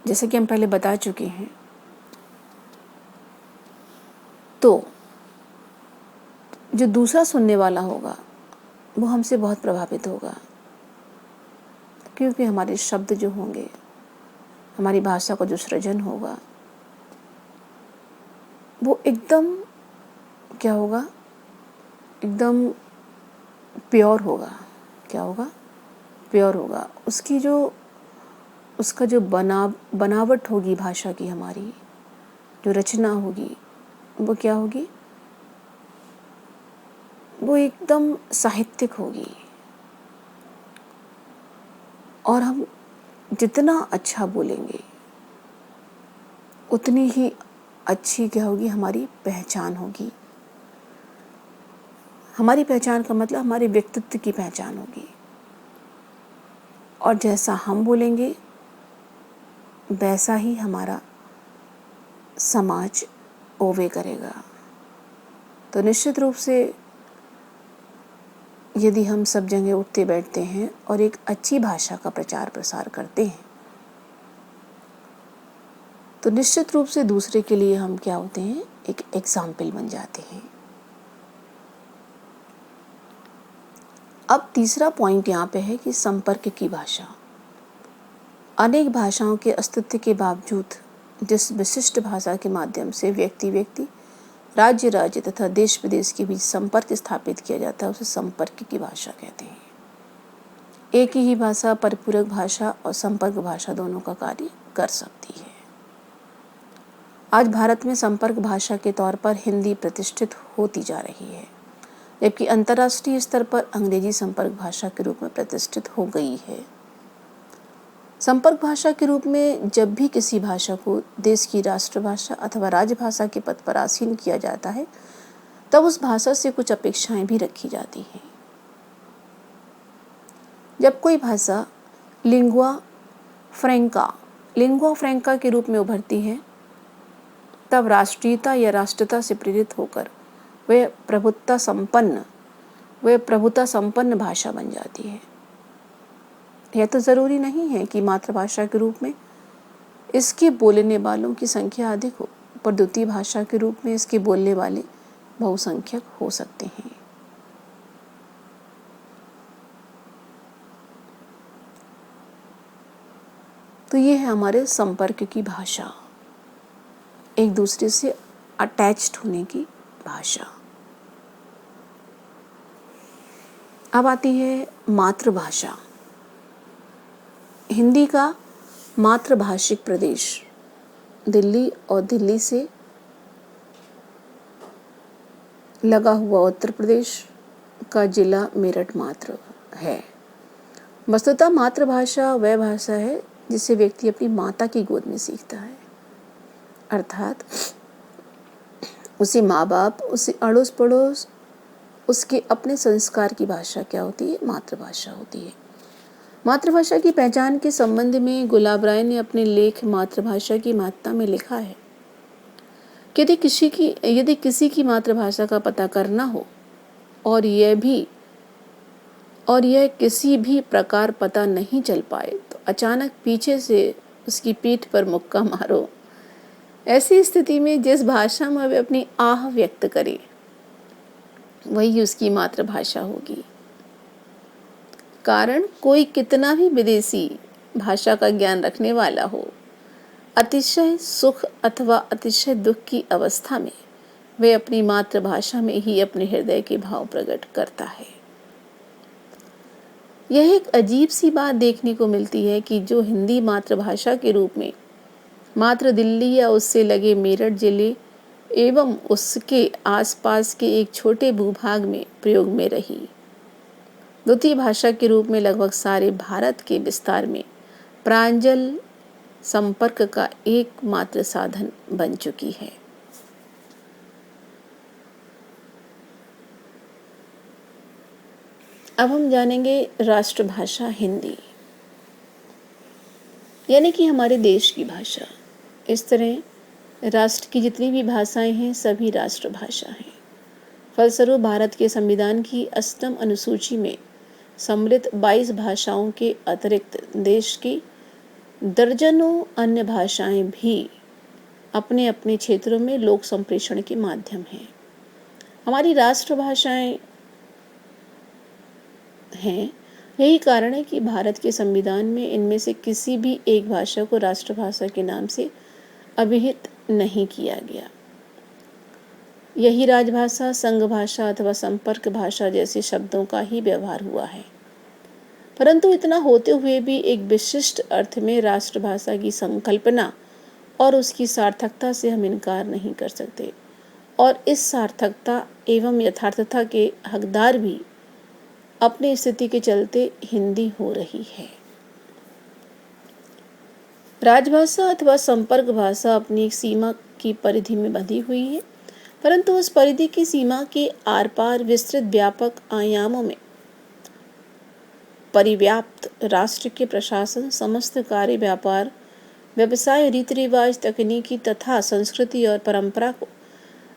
जैसे कि हम पहले बता चुके हैं, तो जो दूसरा सुनने वाला होगा वो हमसे बहुत प्रभावित होगा, क्योंकि हमारे शब्द जो होंगे, हमारी भाषा का जो सृजन होगा वो एकदम क्या होगा, एकदम प्योर होगा। क्या होगा? प्योर होगा। उसका जो बनावट होगी भाषा की, हमारी जो रचना होगी वो क्या होगी? वो एकदम साहित्यिक होगी। और हम जितना अच्छा बोलेंगे उतनी ही अच्छी क्या होगी? हमारी पहचान होगी। हमारी पहचान का मतलब हमारे व्यक्तित्व की पहचान होगी। और जैसा हम बोलेंगे वैसा ही हमारा समाज ओवे करेगा। तो निश्चित रूप से यदि हम सब जगह उठते बैठते हैं और एक अच्छी भाषा का प्रचार प्रसार करते हैं तो निश्चित रूप से दूसरे के लिए हम क्या होते हैं? एक एग्जाम्पल बन जाते हैं। अब तीसरा पॉइंट यहाँ पे है कि संपर्क की भाषा। अनेक भाषाओं के अस्तित्व के बावजूद जिस विशिष्ट भाषा के माध्यम से व्यक्ति राज्य तथा देश विदेश के बीच संपर्क स्थापित किया जाता है उसे संपर्क की भाषा कहते हैं। एक ही भाषा परिपूरक भाषा और संपर्क भाषा दोनों का कार्य कर सकती है। आज भारत में संपर्क भाषा के तौर पर हिंदी प्रतिष्ठित होती जा रही है, जबकि अंतर्राष्ट्रीय स्तर पर अंग्रेजी संपर्क भाषा के रूप में प्रतिष्ठित हो गई है। संपर्क भाषा के रूप में जब भी किसी भाषा को देश की राष्ट्रभाषा अथवा राजभाषा के पद पर आसीन किया जाता है तब उस भाषा से कुछ अपेक्षाएं भी रखी जाती हैं। जब कोई भाषा लिंगुआ फ्रैंका के रूप में उभरती है तब राष्ट्रीयता या राष्ट्रता से प्रेरित होकर वह प्रभुत्ता संपन्न भाषा बन जाती है। यह तो ज़रूरी नहीं है कि मातृभाषा के रूप में इसके बोलने वालों की संख्या अधिक हो, पर द्वितीय भाषा के रूप में इसके बोलने वाले बहुसंख्यक हो सकते हैं। तो ये है हमारे संपर्क की भाषा, एक दूसरे से अटैच्ड होने की भाषा। अब आती है मातृभाषा। हिंदी का मातृभाषिक प्रदेश दिल्ली और दिल्ली से लगा हुआ उत्तर प्रदेश का जिला मेरठ मात्र है। वस्तुतः मातृभाषा वह भाषा है जिसे व्यक्ति अपनी माता की गोद में सीखता है, अर्थात उसे माँ बाप, उसे अड़ोस पड़ोस, उसके अपने संस्कार की भाषा क्या होती है? मातृभाषा होती है। मातृभाषा की पहचान के संबंध में गुलाब राय ने अपने लेख मातृभाषा की महत्ता में लिखा है कि यदि किसी की मातृभाषा का पता करना हो और यह किसी भी प्रकार पता नहीं चल पाए तो अचानक पीछे से उसकी पीठ पर मुक्का मारो। ऐसी स्थिति में जिस भाषा में वह अपनी आह व्यक्त करे वही उसकी मातृभाषा होगी। कारण कोई कितना भी विदेशी भाषा का ज्ञान रखने वाला हो, अतिशय सुख अथवा अतिशय दुख की अवस्था में वह अपनी मातृभाषा में ही अपने हृदय के भाव प्रकट करता है। यह एक अजीब सी बात देखने को मिलती है कि जो हिंदी मातृभाषा के रूप में मात्र दिल्ली या उससे लगे मेरठ जिले एवं उसके आसपास के एक छोटे भूभाग में प्रयोग में रही, द्वितीय भाषा के रूप में लगभग सारे भारत के विस्तार में प्रांजल संपर्क का एकमात्र साधन बन चुकी है। अब हम जानेंगे राष्ट्रभाषा हिंदी, यानी कि हमारे देश की भाषा। इस तरह राष्ट्र की जितनी भी भाषाएं हैं सभी राष्ट्रभाषा हैं। फलस्वरूप भारत के संविधान की 8वीं अनुसूची में सम्मिलित 22 भाषाओं के अतिरिक्त देश की दर्जनों अन्य भाषाएं भी अपने अपने क्षेत्रों में लोक संप्रेषण के माध्यम हैं। हमारी राष्ट्रभाषाएं हैं। यही कारण है कि भारत के संविधान में इनमें से किसी भी एक भाषा को राष्ट्रभाषा के नाम से अभिहित नहीं किया गया। यही राजभाषा, संघ भाषा अथवा संपर्क भाषा जैसे शब्दों का ही व्यवहार हुआ है। परंतु इतना होते हुए भी एक विशिष्ट अर्थ में राष्ट्रभाषा की संकल्पना और उसकी सार्थकता से हम इनकार नहीं कर सकते, और इस सार्थकता एवं यथार्थता के हकदार भी अपनी स्थिति के चलते हिंदी हो रही है। राजभाषा अथवा संपर्क भाषा अपनी एक सीमा की परिधि में बंधी हुई है, परंतु उस परिधि की सीमा के आर पार विस्तृत व्यापक आयामों में परिव्याप्त राष्ट्र के प्रशासन, समस्त कार्य, व्यापार, व्यवसाय, रीति रिवाज, तकनीकी तथा संस्कृति और परंपरा को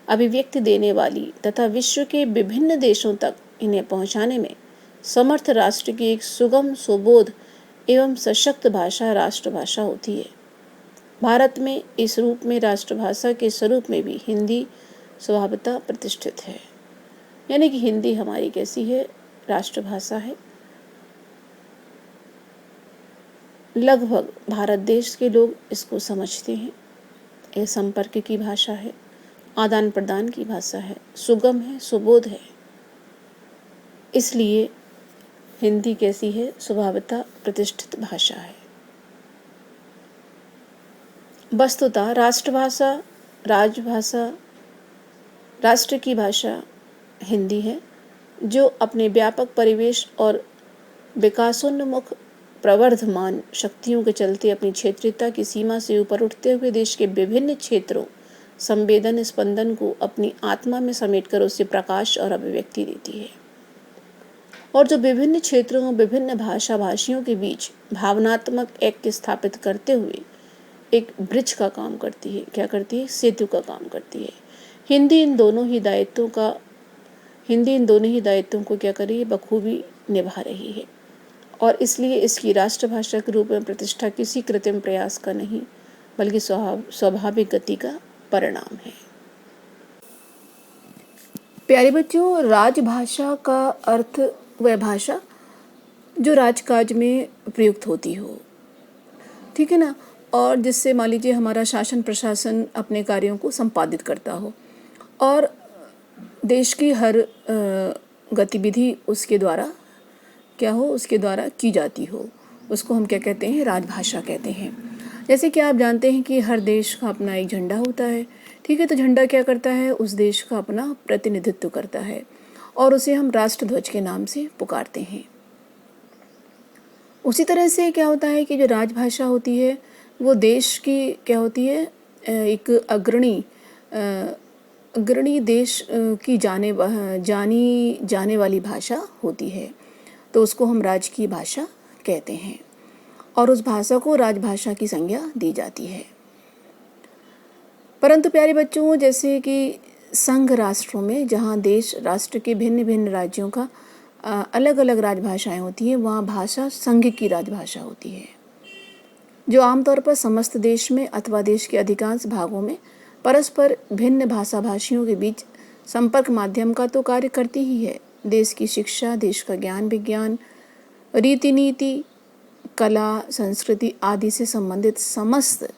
अभिव्यक्ति देने वाली तथा विश्व के विभिन्न देशों तक इन्हें पहुंचाने में समर्थ राष्ट्र की एक सुगम, सुबोध एवं सशक्त भाषा राष्ट्रभाषा होती है। भारत में इस रूप में राष्ट्रभाषा के स्वरूप में भी हिंदी स्वभावतः प्रतिष्ठित है, यानी कि हिंदी हमारी कैसी है, राष्ट्रभाषा है। लगभग भारत देश के लोग इसको समझते हैं। यह संपर्क की भाषा है, आदान प्रदान की भाषा है, सुगम है, सुबोध है। इसलिए हिंदी कैसी है, स्वभावतः प्रतिष्ठित भाषा है। वस्तुतः राष्ट्रभाषा, राजभाषा, राष्ट्र की भाषा हिंदी है, जो अपने व्यापक परिवेश और विकासोन्मुख प्रवर्धमान शक्तियों के चलते अपनी क्षेत्रीयता की सीमा से ऊपर उठते हुए देश के विभिन्न क्षेत्रों, संवेदन, स्पंदन को अपनी आत्मा में समेटकर उसे प्रकाश और अभिव्यक्ति देती है, और जो विभिन्न क्षेत्रों, विभिन्न भाषा भाषियों के बीच भावनात्मक ऐक्य स्थापित करते हुए एक ब्रिज का काम करती है। क्या करती है? सेतु का काम करती है। हिंदी इन दोनों ही दायित्वों को क्या कर रही है? बखूबी निभा रही है, और इसलिए इसकी राष्ट्रभाषा के रूप में प्रतिष्ठा किसी कृत्रिम प्रयास का नहीं, बल्कि स्वाभाविक गति का परिणाम है। प्यारे बच्चों, राजभाषा का अर्थ वह भाषा जो राजकाज में प्रयुक्त होती हो, ठीक है ना, और जिससे मान लीजिए हमारा शासन प्रशासन अपने कार्यों को संपादित करता हो, और देश की हर गतिविधि उसके द्वारा क्या हो, उसके द्वारा की जाती हो, उसको हम क्या कहते हैं? राजभाषा कहते हैं। जैसे कि आप जानते हैं कि हर देश का अपना एक झंडा होता है, ठीक है, तो झंडा क्या करता है? उस देश का अपना प्रतिनिधित्व करता है, और उसे हम राष्ट्रध्वज के नाम से पुकारते हैं। उसी तरह से क्या होता है कि जो राजभाषा होती है वो देश की क्या होती है? एक अग्रणी देश की जानी जाने वाली भाषा होती है, तो उसको हम राजकीय भाषा कहते हैं, और उस भाषा को राजभाषा की संज्ञा दी जाती है। परंतु प्यारे बच्चों, जैसे कि संघ राष्ट्रों में, जहाँ देश राष्ट्र के भिन्न भिन्न राज्यों का अलग अलग राजभाषाएं होती हैं, वहाँ भाषा संघ की राजभाषा होती है, जो आमतौर पर समस्त देश में अथवा देश के अधिकांश भागों में परस्पर भिन्न भाषा भाषियों के बीच संपर्क माध्यम का तो कार्य करती ही है। देश की शिक्षा, देश का ज्ञान विज्ञान, रीति नीति, कला, संस्कृति आदि से संबंधित समस्त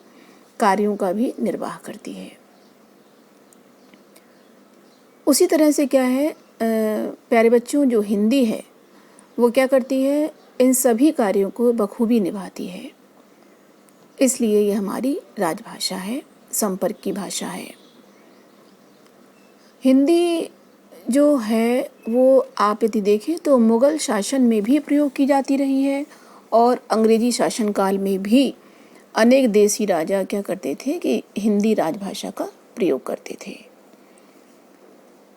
कार्यों का भी निर्वाह करती है। उसी तरह से क्या है, प्यारे बच्चों, जो हिंदी है वो क्या करती है, इन सभी कार्यों को बखूबी निभाती है। इसलिए ये हमारी राजभाषा है, संपर्क की भाषा है। हिंदी जो है वो आप यदि देखें तो मुग़ल शासन में भी प्रयोग की जाती रही है और अंग्रेजी शासनकाल में भी अनेक देशी राजा क्या करते थे कि हिंदी राजभाषा का प्रयोग करते थे।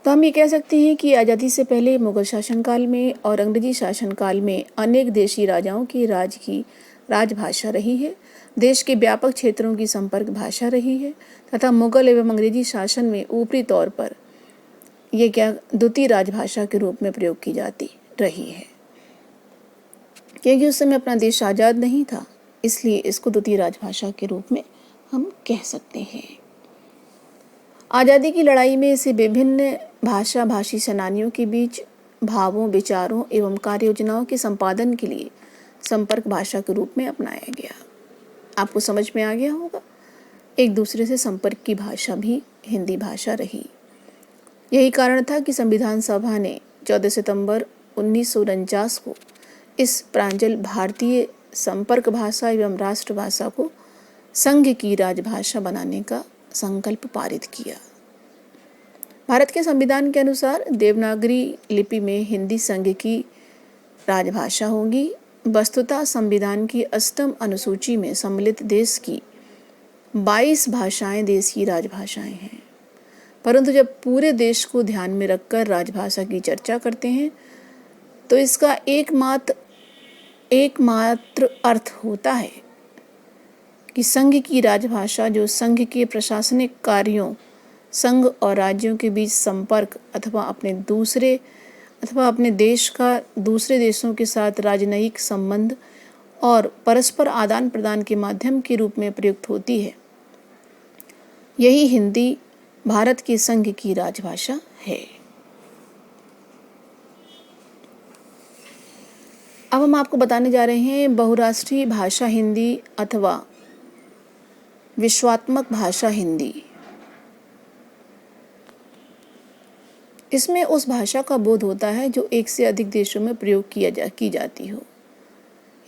तो हम ये कह सकते हैं कि आज़ादी से पहले मुग़ल शासनकाल में और अंग्रेजी शासनकाल में अनेक देशी राजाओं की राजभाषा रही है, देश के व्यापक क्षेत्रों की संपर्क भाषा रही है तथा मुग़ल एवं अंग्रेजी शासन में ऊपरी तौर पर ये क्या द्वितीय राजभाषा के रूप में प्रयोग की जाती रही है। क्योंकि उस समय अपना देश आज़ाद नहीं था, इसलिए इसको द्वितीय राजभाषा के रूप में हम कह सकते हैं। आज़ादी की लड़ाई में इसे विभिन्न भाषा भाषी सेनानियों के बीच भावों, विचारों एवं कार्य योजनाओं के संपादन के लिए संपर्क भाषा के रूप में अपनाया गया। आपको समझ में आ गया होगा, एक दूसरे से संपर्क की भाषा भी हिंदी भाषा रही। यही कारण था कि संविधान सभा ने 14 सितंबर 1949 को इस प्रांजल भारतीय संपर्क भाषा एवं राष्ट्रभाषा को संघ की राजभाषा बनाने का संकल्प पारित किया। भारत के संविधान के अनुसार देवनागरी लिपि में हिंदी संघ की राजभाषा होगी। वस्तुतः संविधान की 8वीं अनुसूची में सम्मिलित देश की 22 भाषाएं देश की राजभाषाएं हैं, परंतु जब पूरे देश को ध्यान में रखकर राजभाषा की चर्चा करते हैं तो इसका एकमात्र अर्थ होता है कि संघ की राजभाषा जो संघ के प्रशासनिक कार्यों, संघ और राज्यों के बीच संपर्क अथवा अपने देश का दूसरे देशों के साथ राजनयिक संबंध और परस्पर आदान प्रदान के माध्यम के रूप में प्रयुक्त होती है, यही हिंदी भारत के संघ की राजभाषा है। अब हम आपको बताने जा रहे हैं बहुराष्ट्रीय भाषा हिंदी अथवा विश्वात्मक भाषा हिंदी। इसमें उस भाषा का बोध होता है जो एक से अधिक देशों में प्रयोग की जाती हो।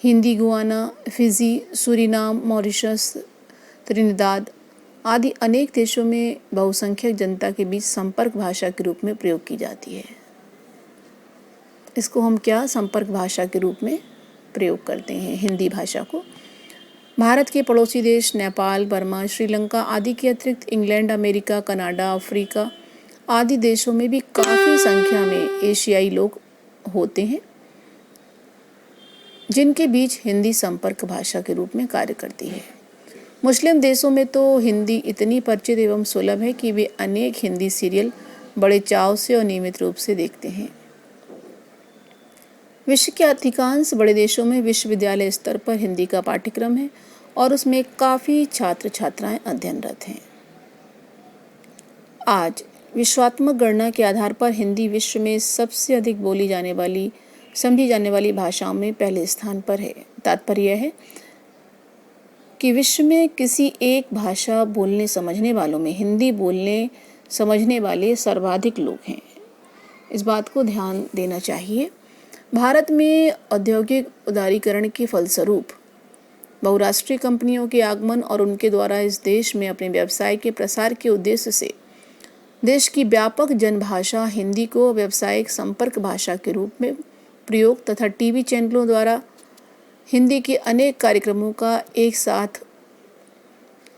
Hindi Guyana, Fiji, Suriname, Mauritius, Trinidad आदि अनेक देशों में बहुसंख्यक जनता के बीच संपर्क भाषा के रूप में प्रयोग की जाती है। इसको हम क्या संपर्क भाषा के रूप में प्रयोग करते हैं हिंदी भाषा को। भारत के पड़ोसी देश नेपाल, बर्मा, श्रीलंका आदि के अतिरिक्त इंग्लैंड, अमेरिका, कनाडा, अफ्रीका आदि देशों में भी काफ़ी संख्या में एशियाई लोग होते हैं जिनके बीच हिंदी संपर्क भाषा के रूप में कार्य करती है। मुस्लिम देशों में तो हिंदी इतनी परिचित एवं सुलभ है कि वे अनेक हिंदी सीरियल बड़े चाव से और नियमित रूप से देखते हैं। विश्व के अधिकांश बड़े देशों में विश्वविद्यालय स्तर पर हिंदी का पाठ्यक्रम है और उसमें काफ़ी छात्र छात्राएं अध्ययनरत हैं। आज विश्वात्मक गणना के आधार पर हिंदी विश्व में सबसे अधिक बोली जाने वाली, समझी जाने वाली भाषाओं में पहले स्थान पर है। तात्पर्य यह है कि विश्व में किसी एक भाषा बोलने समझने वालों में हिंदी बोलने समझने वाले सर्वाधिक लोग हैं। इस बात को ध्यान देना चाहिए। भारत में औद्योगिक उदारीकरण के फलस्वरूप बहुराष्ट्रीय कंपनियों के आगमन और उनके द्वारा इस देश में अपने व्यवसाय के प्रसार के उद्देश्य से देश की व्यापक जनभाषा हिंदी को व्यावसायिक संपर्क भाषा के रूप में प्रयोग तथा टीवी चैनलों द्वारा हिंदी के अनेक कार्यक्रमों का एक साथ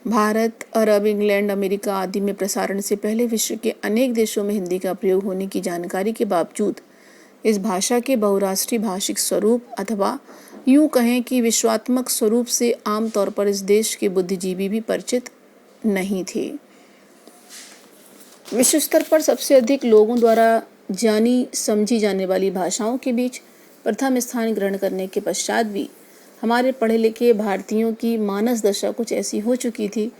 भारत, अरब, इंग्लैंड, अमेरिका आदि में प्रसारण से पहले विश्व के अनेक देशों में हिंदी का प्रयोग होने की जानकारी के बावजूद इस भाषा के बहुराष्ट्रीय भाषिक स्वरूप अथवा यूँ कहें कि विश्वात्मक स्वरूप से आमतौर पर इस देश के बुद्धिजीवी भी परिचित नहीं थे। विश्व स्तर पर सबसे अधिक लोगों द्वारा जानी समझी जाने वाली भाषाओं के बीच प्रथम स्थान ग्रहण करने के पश्चात भी हमारे पढ़े लिखे भारतीयों की मानस दशा कुछ ऐसी हो चुकी थी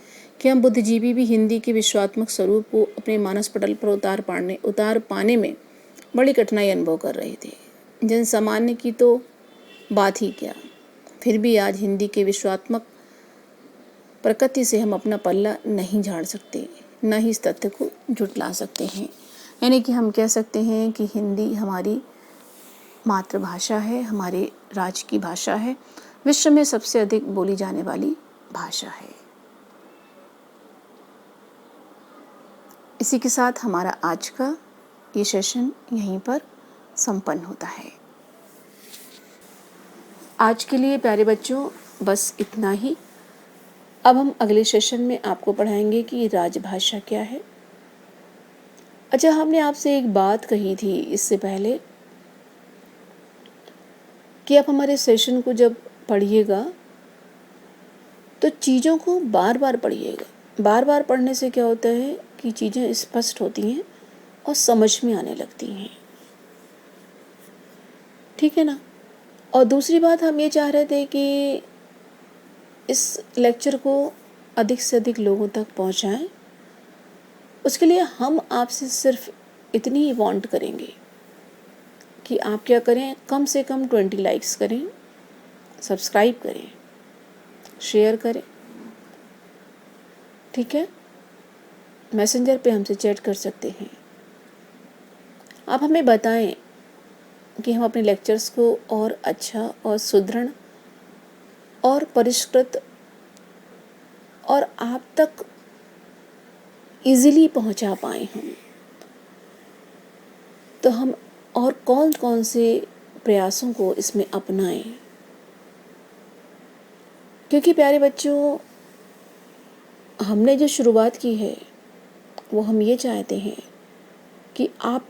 कि हम बुद्धिजीवी भी हिंदी के विश्वात्मक स्वरूप को अपने मानस पटल पर उतार पाने में बड़ी कठिनाई अनुभव कर रहे थे। जन सामान्य की तो बात ही क्या, फिर भी आज हिंदी के विश्वात्मक प्रकृति से हम अपना पल्ला नहीं झाड़ सकते, न ही इस तथ्य को झुठला सकते हैं। यानी कि हम कह सकते हैं कि हिंदी हमारी मातृभाषा है, हमारे राज्य की भाषा है, विश्व में सबसे अधिक बोली जाने वाली भाषा है। इसी के साथ हमारा आज का ये सेशन यहीं पर संपन्न होता है। आज के लिए प्यारे बच्चों बस इतना ही। अब हम अगले सेशन में आपको पढ़ाएंगे कि राजभाषा क्या है। अच्छा, हमने आपसे एक बात कही थी इससे पहले कि आप हमारे सेशन को जब पढ़िएगा तो चीज़ों को बार बार पढ़िएगा। बार बार पढ़ने से क्या होता है कि चीज़ें स्पष्ट होती हैं और समझ में आने लगती हैं, ठीक है ना। और दूसरी बात हम ये चाह रहे थे कि इस लेक्चर को अधिक से अधिक लोगों तक पहुंचाएं। उसके लिए हम आपसे सिर्फ इतनी ही वांट करेंगे कि आप क्या करें, कम से कम 20 लाइक्स करें, सब्सक्राइब करें, शेयर करें, ठीक है। मैसेंजर पे हमसे चैट कर सकते हैं। आप हमें बताएं कि हम अपने लेक्चर्स को और अच्छा और सुदृढ़ और परिष्कृत और आप तक इजीली पहुंचा पाए हम, तो हम और कौन कौन से प्रयासों को इसमें अपनाएं। क्योंकि प्यारे बच्चों, हमने जो शुरुआत की है वो हम ये चाहते हैं कि आप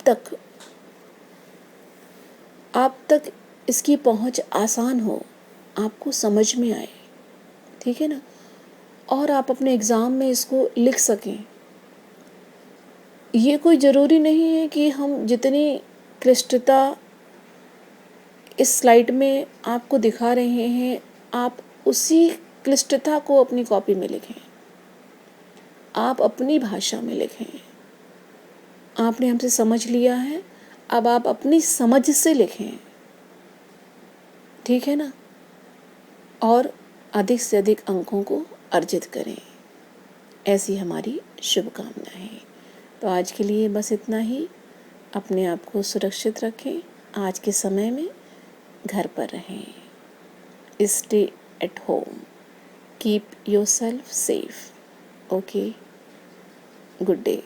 तक इसकी पहुंच आसान हो, आपको समझ में आए, ठीक है ना, और आप अपने एग्ज़ाम में इसको लिख सकें। ये कोई ज़रूरी नहीं है कि हम जितनी क्लिष्टता इस स्लाइड में आपको दिखा रहे हैं आप उसी क्लिष्टता को अपनी कॉपी में लिखें, आप अपनी भाषा में लिखें। आपने हमसे समझ लिया है, अब आप अपनी समझ से लिखें, ठीक है ना, और अधिक से अधिक अंकों को अर्जित करें। ऐसी हमारी शुभकामनाएं हैं। तो आज के लिए बस इतना ही। अपने आप को सुरक्षित रखें। आज के समय में घर पर रहें। Stay at home. Keep yourself safe. Okay, good day.